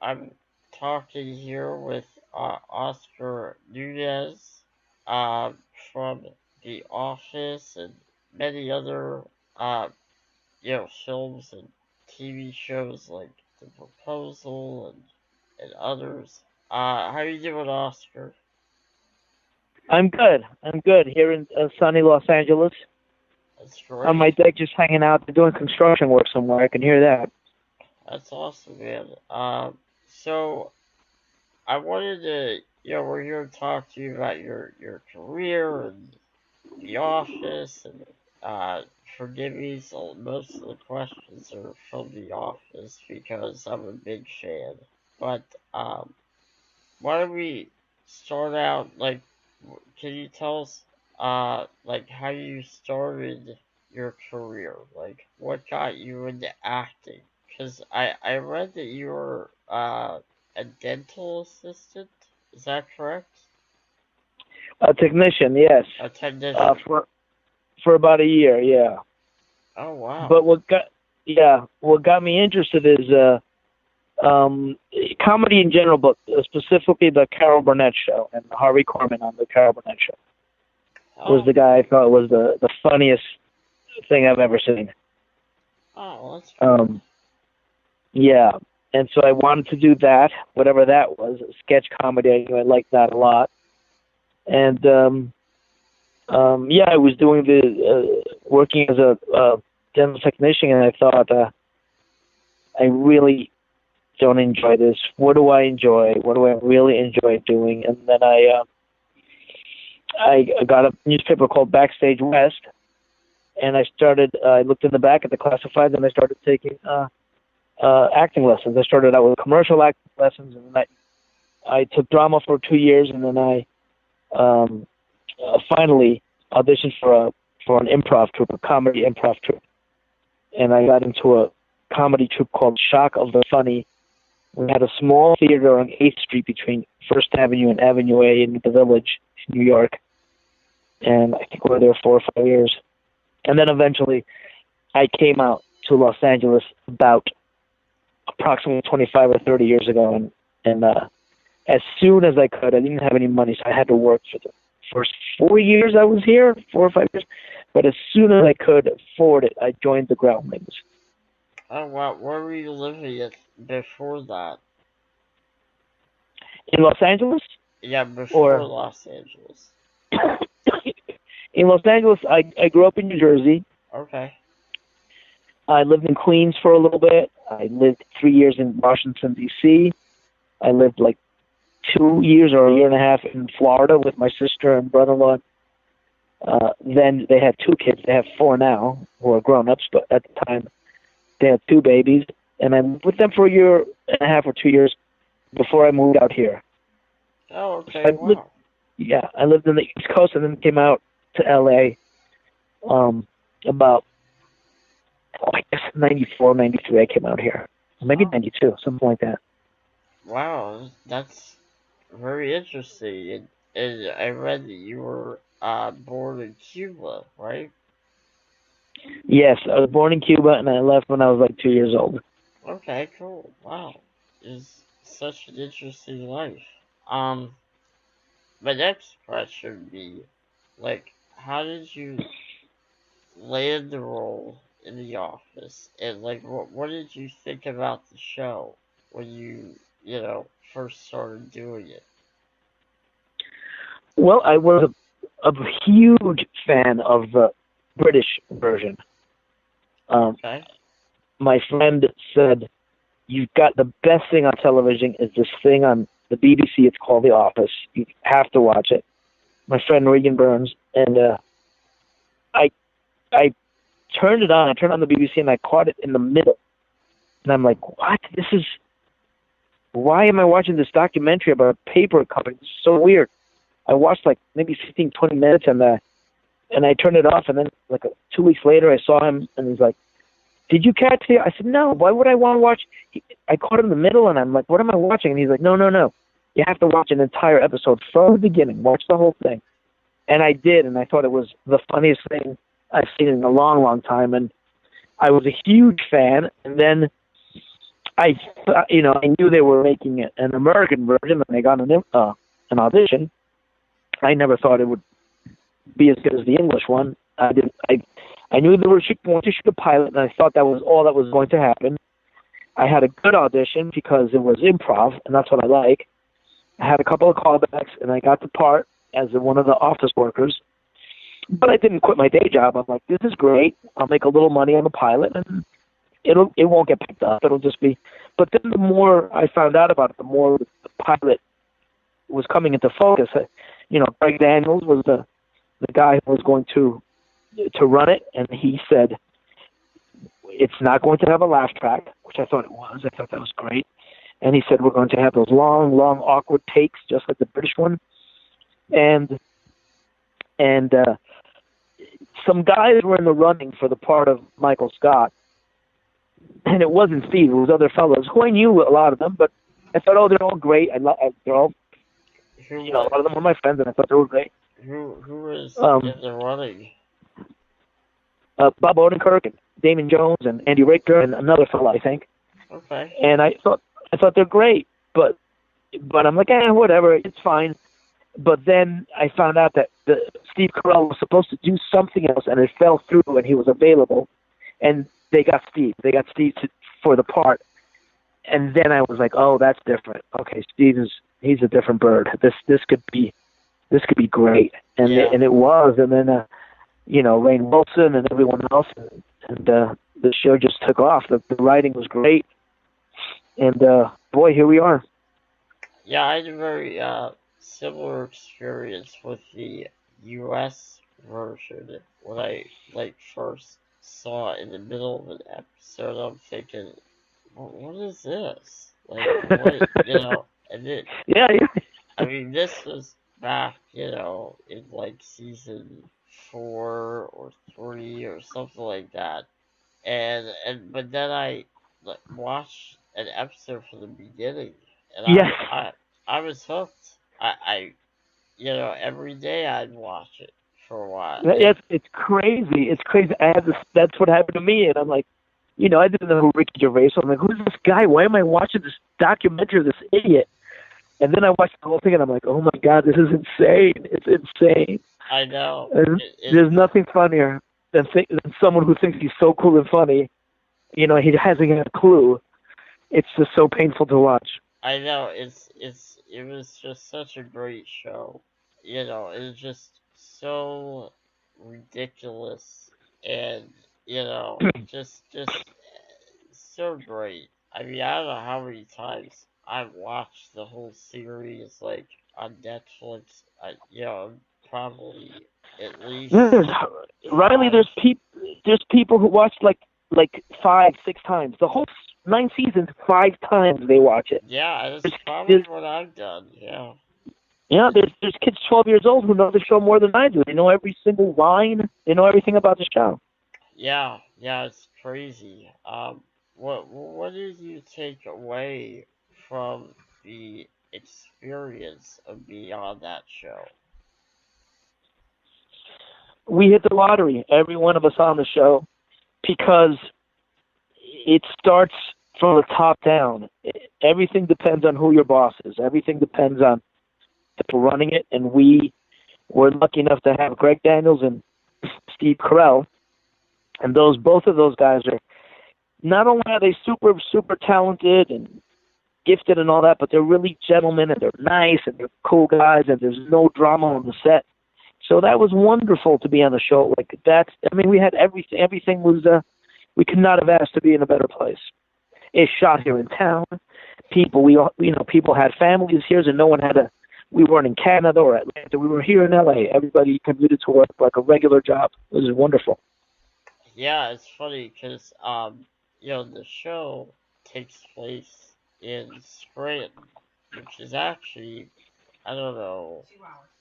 I'm talking here with Oscar Nunez from The Office and many other uh, films and TV shows like The Proposal and others. How you doing, Oscar? I'm good. I'm good here in sunny Los Angeles. That's On my great. deck, just hanging out. They're doing construction work somewhere. I can hear that. That's awesome, man. So I wanted to, we're here to talk to you about your career and The Office, and uh, forgive me, so most of the questions are from The Office because I'm a big fan. But why don't we start out like, can you tell us like how you started your career? Like, what got you into acting? Because I read that you were a dental assistant. Is that correct? A technician, yes. A Uh, technician. for for about a year, yeah. Oh wow. But what got me interested is comedy in general, but specifically the Carol Burnett show and Harvey Korman on the Carol Burnett show was Oh the guy I thought was the funniest thing I've ever seen. oh, that's cool. Um, yeah, and so I wanted to do that, whatever that was, sketch comedy. I liked that a lot, and yeah, I was doing the working as a dental technician, and I thought I really don't enjoy this. What do I enjoy? What do I really enjoy doing? And then I got a newspaper called Backstage West, and I started. I looked in the back at the classifieds, and I started taking acting lessons. I started out with commercial acting lessons, and then I took drama for 2 years, and then I finally auditioned for an improv troupe, a comedy improv troupe, and I got into a comedy troupe called Shock of the Funny. We had a small theater on 8th Street between First Avenue and Avenue A in the Village, New York, and I think we were there 4 or 5 years. And then eventually, I came out to Los Angeles about approximately 25 or 30 years ago, and as soon as I could, I didn't have any money, so I had to work for the first 4 years I was here, 4 or 5 years. But as soon as I could afford it, I joined the Groundlings. Oh wow, where were you living at before that? In Los Angeles, Yeah, before or Los Angeles. in Los Angeles, I grew up in New Jersey. Okay. I lived in Queens for a little bit. I lived 3 years in Washington, D.C. I lived like 2 years or a year and a half in Florida with my sister and brother-in-law. Then they had two kids. They have four now, who are grown-ups, but at the time they had two babies. And I lived with them for a year and a half or 2 years before I moved out here. Oh, So okay, wow. I lived in the East Coast and then came out to L.A. About, I guess, 94, 93. I came out here. Maybe Oh, 92, something like that. wow, that's very interesting. And I read that you were born in Cuba, right? Yes, I was born in Cuba and I left when I was like 2 years old. Okay, cool. Wow. It's such an interesting life. Um, my next question would be, like, how did you land the role in The Office? And, like, what did you think about the show when first started doing it? Well, I was a huge fan of the British version. Um, Okay. my friend said, "You've got the best thing on television is this thing on the BBC. It's called The Office. You have to watch it." My friend Regan Burns, and I I turned it on. I turned on the BBC and I caught it in the middle, and I'm like, "What? This is why am I watching this documentary about a paper company? This is so weird." I watched like maybe 15, 20 minutes, and I turned it off. And then like 2 weeks later, I saw him, and he's like, "Did you catch it?" I said, "No. Why would I want to watch?" I caught him in the middle, and I'm like, "What am I watching?" And he's like, "No, no, no. You have to watch an entire episode from the beginning. Watch the whole thing." And I did, and I thought it was the funniest thing I've seen in a long, long time. And I was a huge fan. And then I knew they were making it an American version, and I got an audition. I never thought it would be as good as the English one. I knew they were going to shoot a pilot, and I thought that was all that was going to happen. I had a good audition because it was improv, and that's what I like. I had a couple of callbacks, and I got the part as one of the office workers. But I didn't quit my day job. I'm like, this is great. I'll make a little money. I'm a pilot, and it won't get picked up. It'll just be. But then the more I found out about it, the more the pilot was coming into focus. Greg Daniels was the guy who was going to run it, and he said it's not going to have a laugh track, which I thought it was. I thought that was great. And he said we're going to have those long, awkward takes, just like the British one. And some guys were in the running for the part of Michael Scott, and it wasn't Steve. It was other fellows who I knew a lot of them, but I thought, oh, they're all great. They're all, a lot of them were my friends, and I thought they were great. Who was in the running? Bob Odenkirk and Damon Jones and Andy Richter and another fellow, I think. Okay. And I thought they're great, but I'm like, whatever, it's fine. But then I found out that Steve Carell was supposed to do something else, and it fell through, and he was available, and they got Steve. They got Steve for the part, and then I was like, oh, that's different. Okay, he's a different bird. This could be great, and it was. And then Rainn Wilson and everyone else, and the show just took off. The writing was great, and boy, here we are. Yeah, I had a very similar experience with the U.S. version when I first saw it in the middle of an episode. I'm thinking, what is this? And it. Yeah. I mean, this was back, in season 4 or 3 or something like that, but then I watched an episode from the beginning, and yes. I was hooked. I every day I'd watch it for a while. It's crazy. It's crazy. That's what happened to me, and I'm like, I didn't know who Ricky Gervais was. I'm like, who's this guy? Why am I watching this documentary of this idiot? And then I watched the whole thing, and I'm like, oh my God, this is insane. It's insane. I know. There's nothing funnier than someone who thinks he's so cool and funny. He hasn't got a clue. It's just so painful to watch. I know. It was just such a great show. It was just so ridiculous and just so great. I mean, I don't know how many times I've watched the whole series on Netflix. Probably at least. Riley, there's people who watched like 5, 6 times the whole 9 seasons. 5 times they watch it. Yeah, that's probably what I've done. Yeah. Yeah, there's kids 12 years old who know the show more than I do. They know every single line. They know everything about the show. Yeah, it's crazy. What did you take away from the experience of being on that show? We hit the lottery, every one of us on the show, because it starts from the top down. Everything depends on who your boss is. Everything depends on the people running it, and we were lucky enough to have Greg Daniels and Steve Carell, and both of those guys are, not only are they super, super talented and gifted and all that, but they're really gentlemen, and they're nice, and they're cool guys, and there's no drama on the set. So that was wonderful to be on the show. We had everything. Everything was, we could not have asked to be in a better place. It's shot here in town. People had families here, and no one we weren't in Canada or Atlanta. We were here in LA. Everybody commuted to work like a regular job. It was wonderful. Yeah, it's funny because, the show takes place in Scranton, which is actually, I don't know,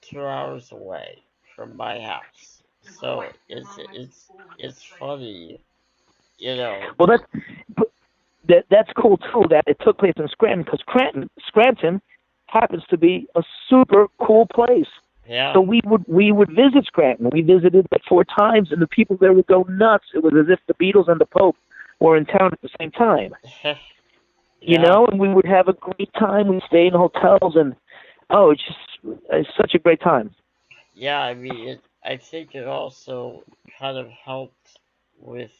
2 hours away from my house. So it's funny, Well, that's cool too. That it took place in Scranton, because Scranton happens to be a super cool place. Yeah. So we would visit Scranton. We visited 4 times, and the people there would go nuts. It was as if the Beatles and the Pope were in town at the same time. Yeah, and we would have a great time. We'd stay in hotels, and it's such a great time. yeah. I mean, I think it also kind of helped with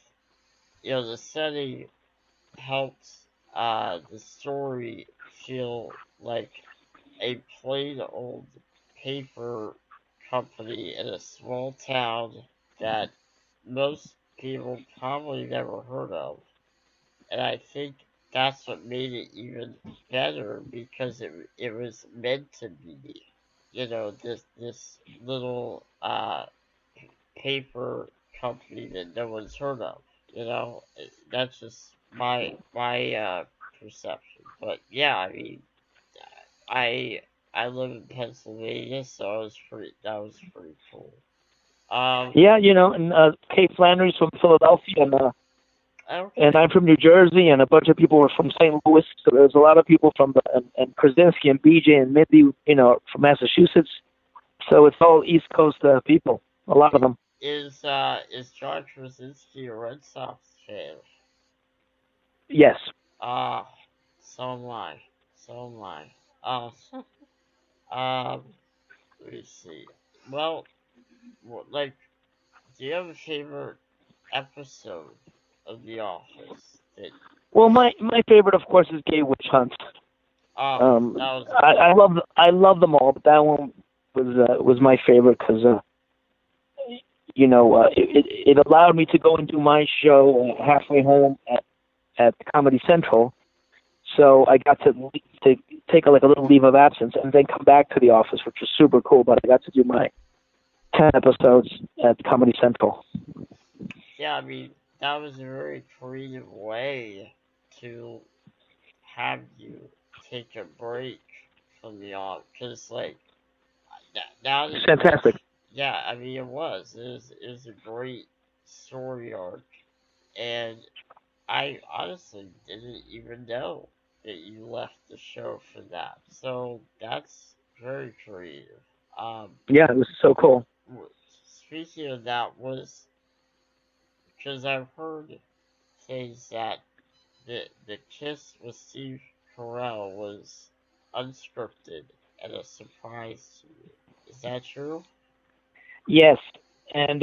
the setting helped the story feel like a plain old paper company in a small town that most people probably never heard of. And I think that's what made it even better because it was meant to be, this little paper company that no one's heard of. That's just my perception. But yeah, I mean, I I live in Pennsylvania, so that was pretty cool. Um, Yeah, and Kay Flannery's from Philadelphia, and okay, I'm from New Jersey, and a bunch of people were from St. Louis. So there's a lot of people from and Krasinski and BJ and Mindy, from Massachusetts. So it's all East Coast people, a lot of them. is John Krasinski a Red Sox fan? Yes. Ah, so am I. So am I. Oh, let me see. Well, like, do you have a favorite episode of The Office? Well, my favorite, of course, is Gay Witch Hunt. Oh, that was a good I one. love them all, but that one was my favorite because it allowed me to go and do my show halfway home at Comedy Central. So I got to take a little leave of absence and then come back to the office, which was super cool. But I got to do my 10 episodes at Comedy Central. Yeah, I mean, that was a very creative way to have you take a break from the art. Because, like, now that It's you fantastic. mention, yeah, I mean, it was a great story arc. And I honestly didn't even know that you left the show for that. So that's very creative. Um, Yeah, it was so cool. Speaking of that, was because I've heard things that the kiss with Steve Carell was unscripted and a surprise to you. Is that true? Yes, and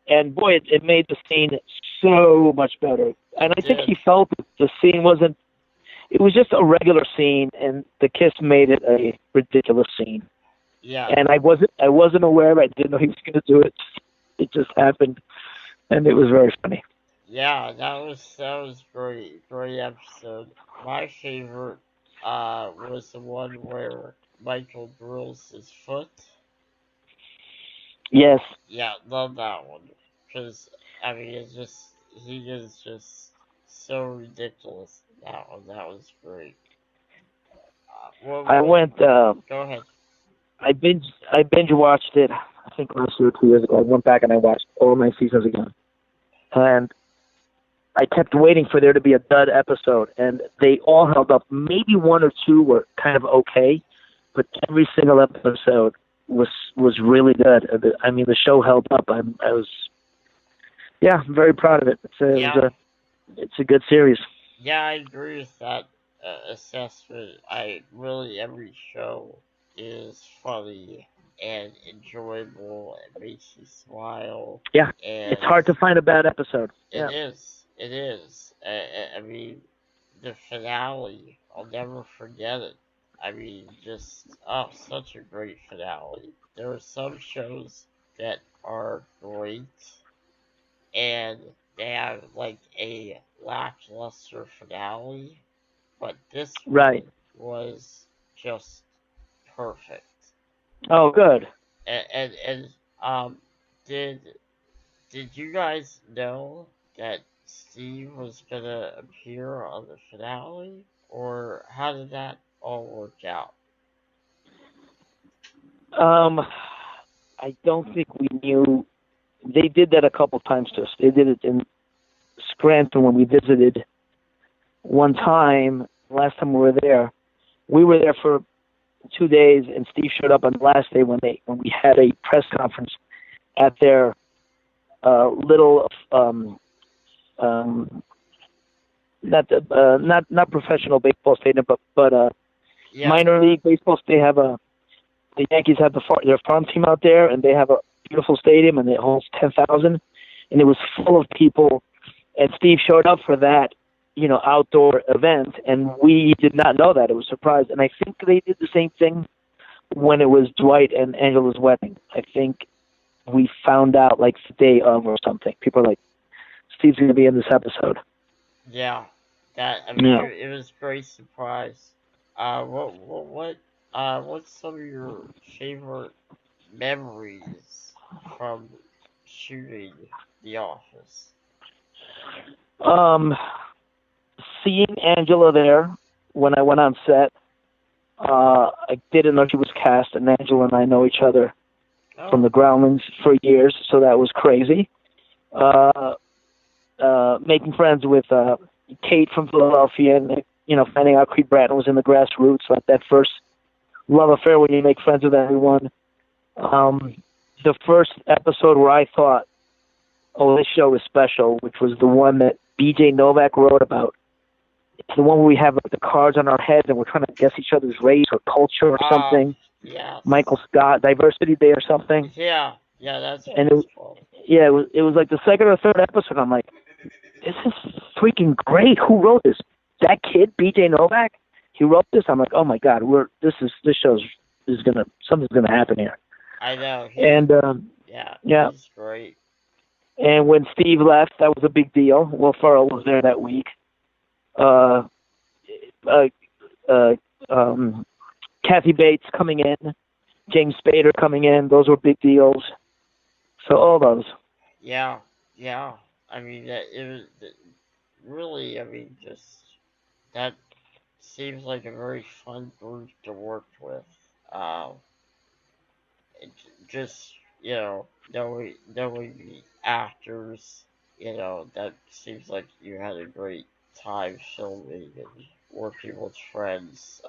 and boy, it made the scene so much better. And It I think did. he felt that the scene wasn't. It was just a regular scene, and the kiss made it a ridiculous scene. Yeah, And I wasn't aware. I didn't know he was going to do it. It just happened, and it was very funny. yeah, that was great, great episode. My favorite was the one where Michael drills his foot. Yes, Yeah, love that one because I mean it's just he is just so ridiculous. That one, that was great. I What? went. Go ahead. I binge watched it. I think last year or 2 years ago. I went back and I watched all 9 seasons again, and I kept waiting for there to be a dud episode, and they all held up. Maybe one or two were kind of okay, but every single episode was really good. I mean, the show held up. I was, yeah, I'm very proud of it. Yeah, It's a good series. yeah, I agree with that assessment. I really every show is funny and enjoyable and makes you smile, Yeah, it's and hard to find a bad episode. it Yeah, is. It is. I mean, the finale, I'll never forget it. I mean, just, oh, such a great finale. There are some shows that are great and they have like a lackluster finale, but this one right. was just perfect. Oh, good. And did did you guys know that Steve was gonna appear on the finale, or how did that all work out? Um, I don't think we knew. They did that a couple times to us. They did it in Scranton when we visited one time. Last time we were there, we were there for 2 days, and Steve showed up on the last day when we had a press conference at their little not professional baseball stadium, but Yeah. minor league baseball. They have the Yankees have their farm team out there, and they have a beautiful stadium, and it holds 10,000, and it was full of people. And Steve showed up for that, outdoor event, and we did not know that. It was a surprise, and I think they did the same thing when it was Dwight and Angela's wedding. I think we found out like the day of or something. People are like, Steve's going to be in this episode. Yeah. I mean, Yeah. it was a great surprise. What's some of your favorite memories from shooting The Office? Um, Seeing Angela there when I went on set, I didn't know she was cast, and Angela and I know each other from Oh, the Groundlings for years, so that was crazy. Uh, Making friends with Kate from Philadelphia, and finding out Creed Bratton was in the Grassroots, like that first love affair when you make friends with everyone. The first episode where I thought, oh, this show is special, which was the one that B.J. Novak wrote about. It's the one where we have the cards on our heads and we're trying to guess each other's race or culture or something. yes. Michael Scott, Diversity Day or something. Yeah, that's And what it's called. it was like the second or third episode. I'm like, this is freaking great. Who wrote this? That kid, B.J. Novak. He wrote this. I'm like, oh my god, this show's something's gonna happen here. I know. And yeah. He's great. And when Steve left, that was a big deal. Will Ferrell was there that week. Uh, uh, uh, Kathy Bates coming in, James Spader coming in. Those were big deals. So all those. Yeah. I mean, really. I mean, just that seems like a very fun group to work with. Um, it, just knowing the actors, that seems like you had a great time filming and working with friends.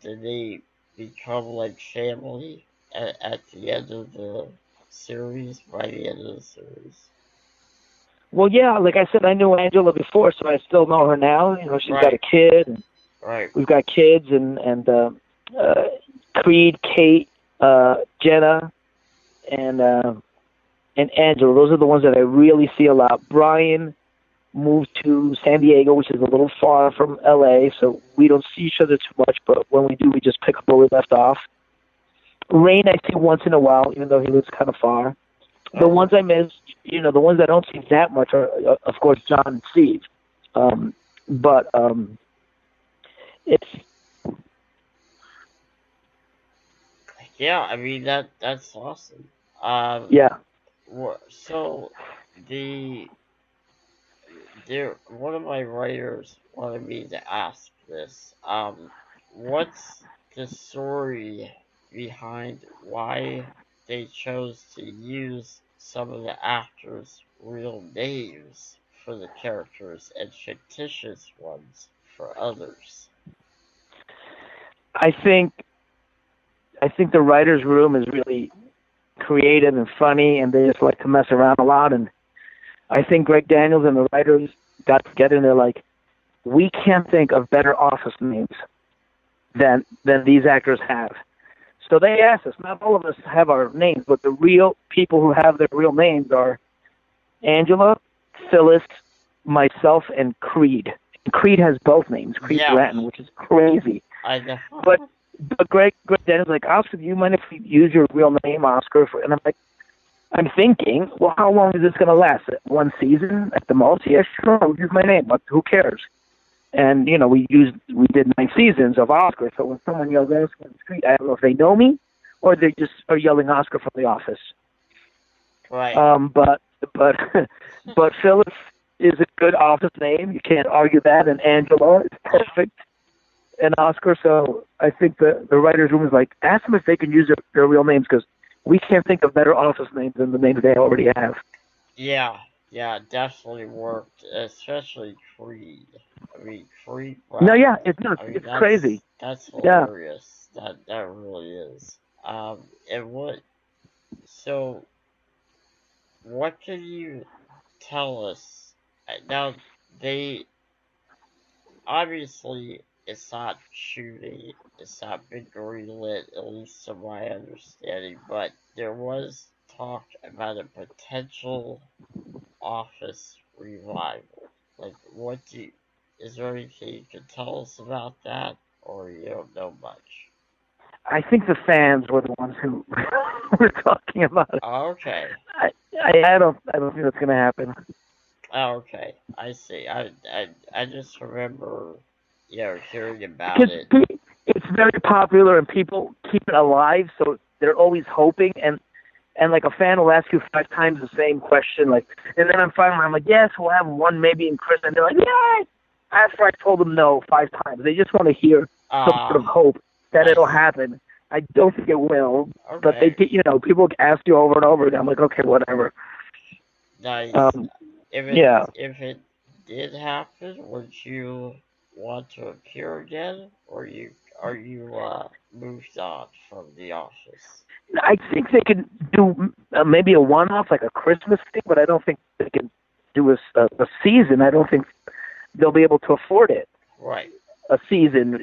Did they become like family at the end of the series? By the end of the series, Well, yeah, like I said, I knew Angela before, so I still know her now. She's got a right, kid, and right, we've got kids, Creed, Kate, Jenna, and Angela. Those are the ones that I really see a lot. Brian moved to San Diego, which is a little far from LA, so we don't see each other too much, but when we do, we just pick up where we left off. Rain I see once in a while, even though he lives kind of far. The ones I miss, the ones I don't see that much are, of course, John and Steve. But it's yeah. I mean that's awesome. yeah. So the one of my writers wanted me to ask this. What's the story behind why they chose to use some of the actors' real names for the characters and fictitious ones for others? I think the writers' room is really creative and funny, and they just like to mess around a lot. And I think Greg Daniels and the writers got together and they're like, we can't think of better office names than these actors have. So they asked us. Not all of us have our names, but the real people who have their real names are Angela, Phyllis, myself, and Creed. And Creed has both names, Creed Bratton, which is crazy. I know. But Greg Daniels like, Oscar, do you mind if we use your real name, Oscar? And I'm like, I'm thinking, well, how long is this going to last? One season at the most? Yeah, sure, I'll use my name, but who cares? And, we did 9 seasons of Oscar, so when someone yells Oscar on the street, I don't know if they know me or they just are yelling Oscar from The Office. Right. But Phyllis is a good office name. You can't argue that, and Angela is perfect. And Oscar, so I think the writer's room is like, ask them if they can use their real names, because we can't think of better office names than the names they already have. Yeah, definitely worked, especially Creed. I mean, Creed. No, yeah, it's crazy. That's hilarious. Yeah. That really is. And so what can you tell us now? They obviously it's not shooting, it's not been greenlit, at least to my understanding, but there was talk about a potential Office revival. Like, is there anything you can tell us about that, or you don't know much? I think the fans were the ones who were talking about it. Okay. I don't think that's gonna happen. Okay, I see. I just remember, hearing about Because it. it's very popular and people keep it alive, so they're always hoping. And like a fan will ask you 5 times the same question, like, and then I'm like, yes, we'll have one maybe in Chris, and they're like, yeah. After I told them no 5 times, they just want to hear some sort of hope that it'll Nice. happen. I don't think it will, but Okay. people ask you over and over again. I'm like, okay, whatever. Nice. Yeah, If it did happen, would you want to appear again, or are you moved on from The Office? I think they could do maybe a one-off, like a Christmas thing, but I don't think they can do a season. I don't think they'll be able to afford it. Right. A season,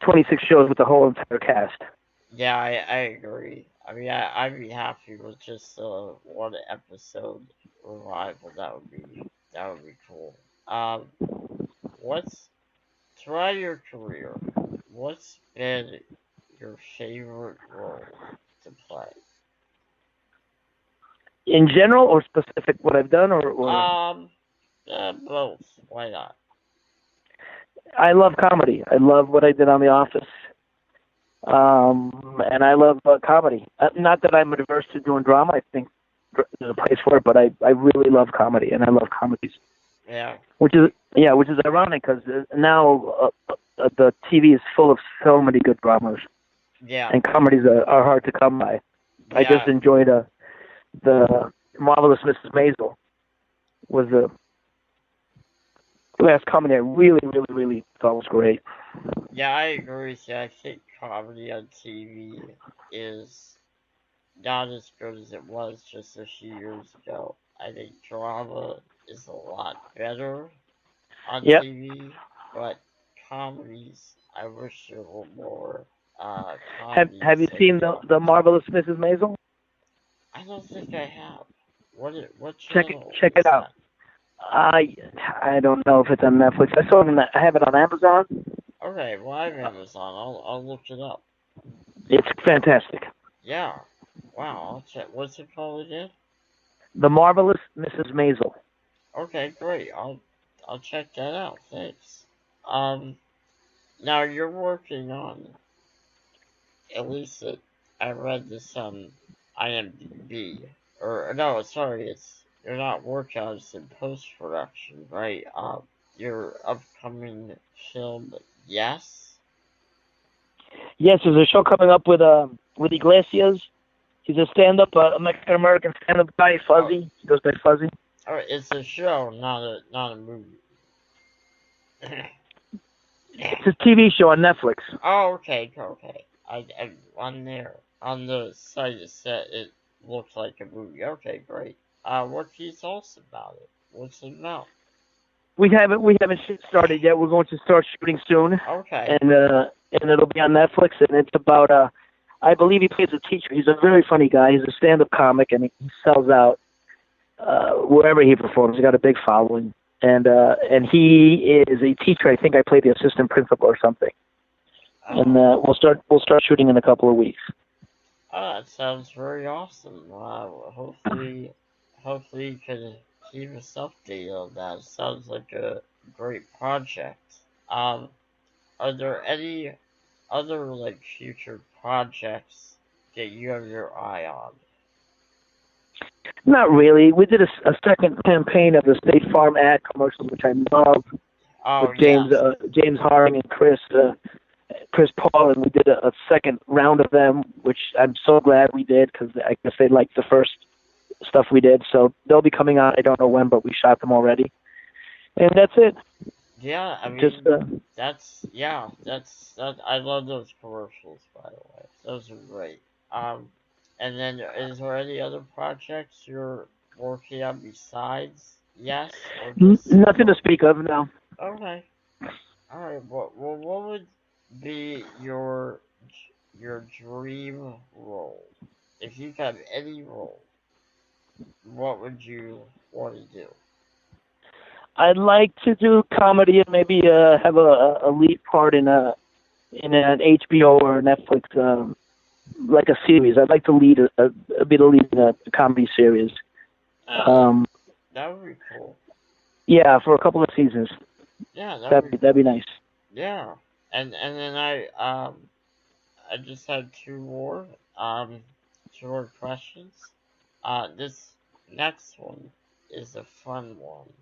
26 shows with the whole entire cast. Yeah, I agree. I mean, I'd be happy with just one episode revival. That would be cool. What's throughout your career? What's been your favorite role to play? In general, or specific what I've done, or Both. Why not? I love comedy. I love what I did on The Office. And I love comedy. Not that I'm adverse to doing drama. I think there's a place for it, but I really love comedy, and I love comedies. Yeah. Which is ironic because now the TV is full of so many good dramas, Yeah. and comedies are hard to come by. I just Yeah. enjoyed the Marvelous Mrs. Maisel was the last comedy I really, really, really thought was great. Yeah, I agree with you. I think comedy on TV is not as good as it was just a few years ago. I think drama is a lot better on Yep. TV, but comedies, I wish there were more Have you comedies and seen the dramas. Marvelous Mrs. Maisel? I don't think I have. What Check it channel check it is out. that? I don't know if it's on Netflix. I have it on Amazon. Okay, well I have Amazon. I'll look it up. It's fantastic. Yeah. Wow, I'll check. What's it called again? The Marvelous Mrs. Maisel. Okay, great. I'll check that out. Thanks. Um, Now you're working on at least I read this on IMDb, or no, sorry, you're not working on this in post production, right? Your upcoming film, yes. Yes, there's a show coming up with Iglesias. He's a stand-up, Mexican American stand-up guy, Oh, Fuzzy. He goes by Fuzzy. it's a show, not a movie. It's a TV show on Netflix. Oh, okay. I on there on the site it said it looks like a movie. Okay, great. What can you tell us about it? What's it about? We haven't started yet. We're going to start shooting soon, Okay. and it'll be on Netflix. And it's about I believe he plays a teacher. He's a very funny guy. He's a stand-up comic, and he sells out wherever he performs. He's got a big following, and he is a teacher. I think I play the assistant principal or something. And Oh, we'll start shooting in a couple of weeks. that sounds very awesome. Hopefully you can keep us updated on that. It sounds like a great project. Um, are there any other like future projects that you have your eye on? Not really. We did a second campaign of the State Farm ad commercials, which I love, Oh with James yes. James Harding and Chris Paul, and we did a second round of them, which I'm so glad we did because I guess they liked the first stuff we did. So they'll be coming out. I don't know when, but we shot them already, and that's it. Yeah, I Just mean that. I love those commercials, by the way. Those are great. Um, and then is there any other projects you're working on besides yes, or just nothing to speak of now. okay? All right. What would be your dream role? If you could have any role, what would you want to do? I'd like to do comedy and maybe have a lead part in an HBO or Netflix like a series. I'd like to be the lead in a comedy series. Uh, Um, that would be cool. yeah, for a couple of seasons. Yeah, that would That'd be that'd be cool. nice. Yeah, and then I just had um two more questions. This next one is a fun one.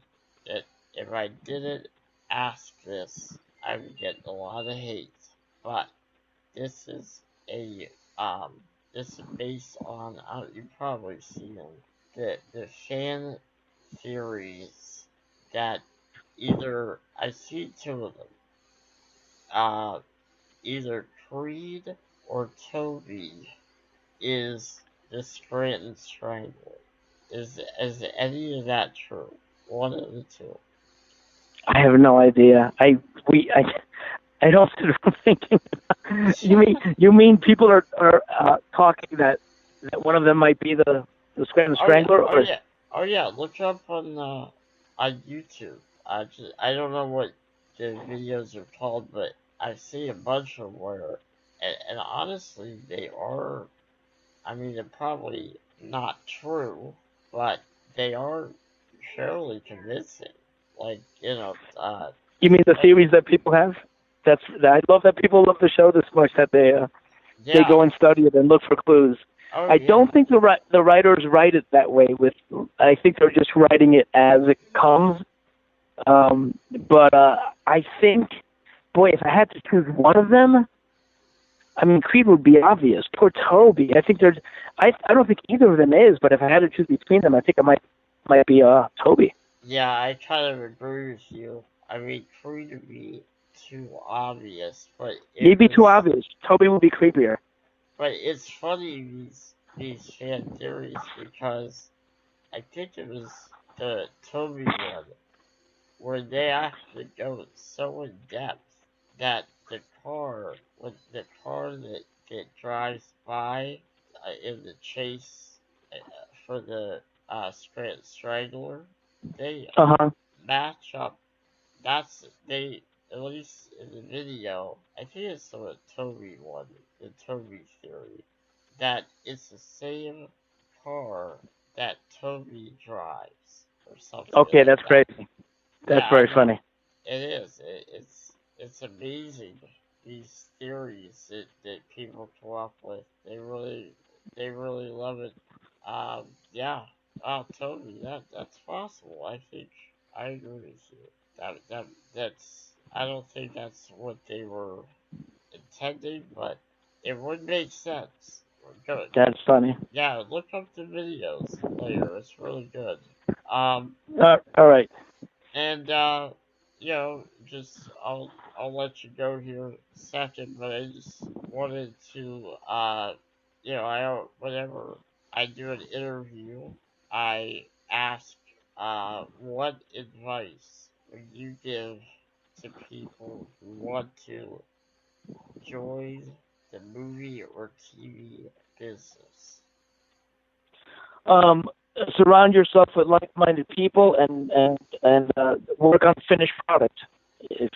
That if I didn't ask this, I would get a lot of hate. But this is a this is based on you've probably seen them. The fan theories that either I see two of them. Uh, either Creed or Toby is the Scranton Strangler. Is any of that true? One of the two. I have no idea. I don't sit around thinking. You mean people are talking that one of them might be the Scranton Oh yeah, Strangler, oh or yeah, oh yeah. Look up on YouTube. I don't know what the videos are called, but I see a bunch of them where, and honestly, they are. I mean, they're probably not true, but they are fairly convincing. Like you mean the especially theories that people have? I love that people love the show this much that they yeah. go and study it and look for clues. Oh I yeah, don't think the writers write it that way. I think they're just writing it as it comes. But I think, boy, if I had to choose one of them, I mean, Creed would be obvious. Poor Toby. I think there's. I don't think either of them is. But if I had to choose between them, I think I might be Toby. yeah. I kind of agree with you. I mean, Creed would be too obvious, but it He'd be too was. obvious. Toby would be creepier. But it's funny these fan theories because I think it was the Toby one where they actually go so in depth that the car that drives by in the chase for the Strangler, they Uh huh. match up. That's they at least in the video. I think it's the Toby one, the Toby theory, that it's the same car that Toby drives or something Okay, like that's that. crazy. That's Yeah, I very know. funny. It is. It's amazing these theories that people come up with. They really love it. Yeah. Oh, Toby, that's possible. I think I agree with you. That's I don't think that's what they were intending, but it would make sense. Good. That's funny. Yeah, look up the videos later. It's really good. Um, All right. and just I'll let you go here second, but I just wanted to whenever I do an interview, I ask what advice would you give to people who want to join the movie or TV business? Um, Surround yourself with like-minded people and work on finished product. If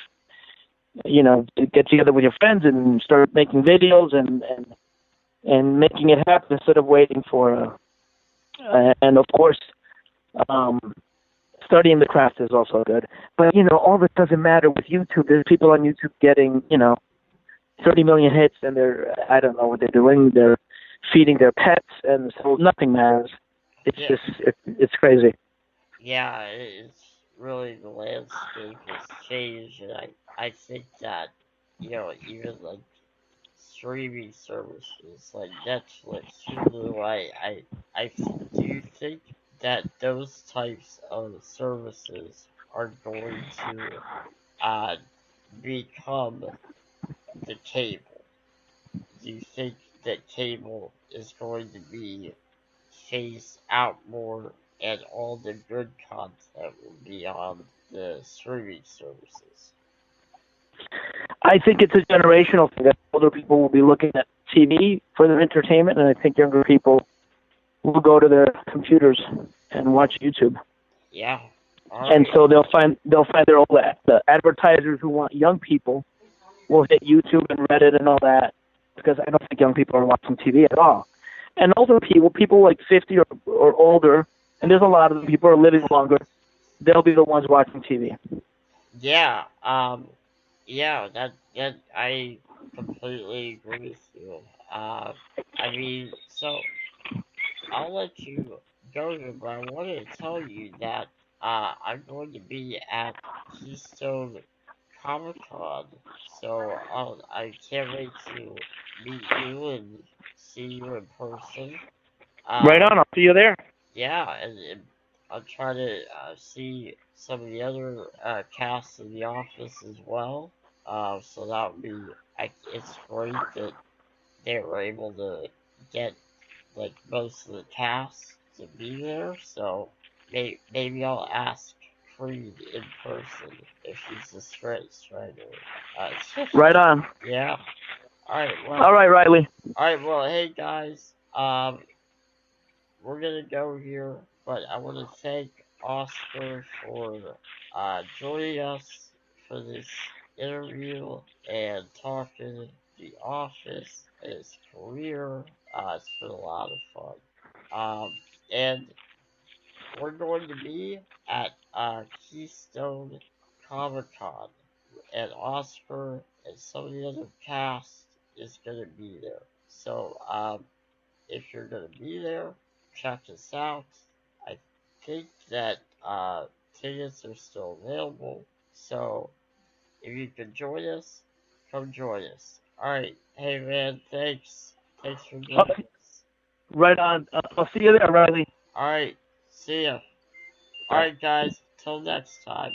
get together with your friends and start making videos and making it happen instead of waiting for and of course um studying the craft is also good. But all this doesn't matter with YouTube. There's people on YouTube getting 30 million hits, and I don't know what they're doing. They're feeding their pets, and so nothing matters. It's Yeah, just it's crazy. yeah, it's really the landscape has changed, and I think that even like streaming services like Netflix, Hulu, I do think that those types of services are going to uh become the cable. Do you think that cable is going to be phased out more and all the good content will be on the streaming services? I think it's a generational thing that older people will be looking at TV for their entertainment, and I think younger people will go to their computers and watch YouTube. Yeah. All And right. so they'll find their old the advertisers who want young people will hit YouTube and Reddit and all that, because I don't think young people are watching TV at all. And older people like 50 or older, and there's a lot of them, people are living longer, they'll be the ones watching TV. Yeah. Yeah. That I completely agree with you. Uh, I mean, so I'll let you go here, but I wanted to tell you that I'm going to be at Keystone Comic Con, so I can't wait to meet you and see you in person. Right Um, on, I'll see you there. yeah, and I'll try to see some of the other casts in the office as well. So that would be, it's great that they were able to get like most of the cast to be there. So maybe I'll ask Creed in person if she's a strider. Uh, Right on. yeah. All right. All Well. right, Riley. All right. Well. Hey guys. We're gonna go here, but I want to thank Oscar for joining us for this interview and talking The Office and his career. It's been a lot of fun. And we're going to be at Keystone Comic Con, and Oscar and some of the other cast is gonna be there. So if you're gonna be there, check us out. I think that tickets are still available, so if you can join us, come join us. All right, hey man, thanks, thanks for doing Okay. this. Right on. I'll see you there, Riley. All right, see ya. All Bye. right, guys, till next time.